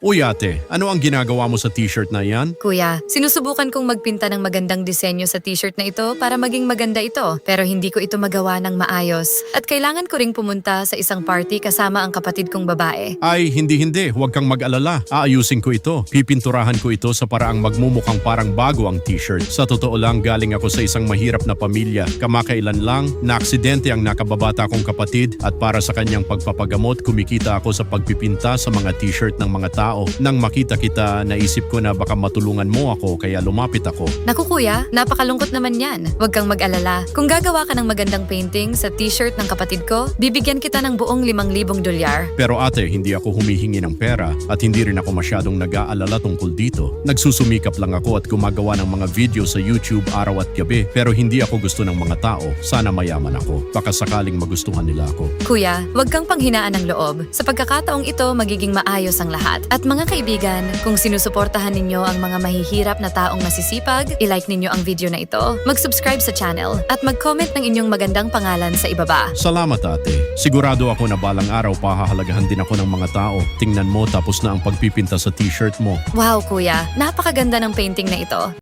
Uy ate, ano ang ginagawa mo sa t-shirt na yan? Kuya, sinusubukan kong magpinta ng magandang disenyo sa t-shirt na ito para maging maganda ito. Pero hindi ko ito magawa ng maayos. At kailangan ko ring pumunta sa isang party kasama ang kapatid kong babae. Ay, hindi, huwag kang mag-alala. Aayusin ko ito. Pipinturahan ko ito sa paraang magmumukhang parang bago ang t-shirt. Sa totoo lang, galing ako sa isang mahirap na pamilya. Kamakailan lang, na-aksidente ang nakababata kong kapatid at para sa kanyang pagpapagamot, kumikita ako sa pagpipinta sa mga t-shirt ng mga tao. Nang makita kita, naisip ko na baka matulungan mo ako kaya lumapit ako. Naku kuya, napakalungkot naman yan. Huwag kang mag-alala. Kung gagawa ka ng magandang painting sa t-shirt ng kapatid ko, bibigyan kita ng buong 5,000 dolyar. Pero ate, hindi ako humihingi ng pera at hindi rin ako masyadong nag-aalala tungkol dito. Nagsusumikap lang ako at gumagawa ng mga video sa YouTube araw at gabi pero hindi ako gusto ng mga tao. Sana mayaman ako. Baka sakaling magustuhan nila ako. Kuya, huwag kang panghinaan ng loob. Sa pagkakataong ito, magiging maayos ang lahat. At mga kaibigan, kung sinusuportahan ninyo ang mga mahihirap na taong masisipag, i-like ninyo ang video na ito, mag-subscribe sa channel, at mag-comment ng inyong magandang pangalan sa ibaba. Salamat ate. Sigurado ako na balang araw pahahalagahan din ako ng mga tao. Tingnan mo, tapos na ang pagpipinta sa t-shirt mo. Wow kuya, napakaganda ng painting na ito.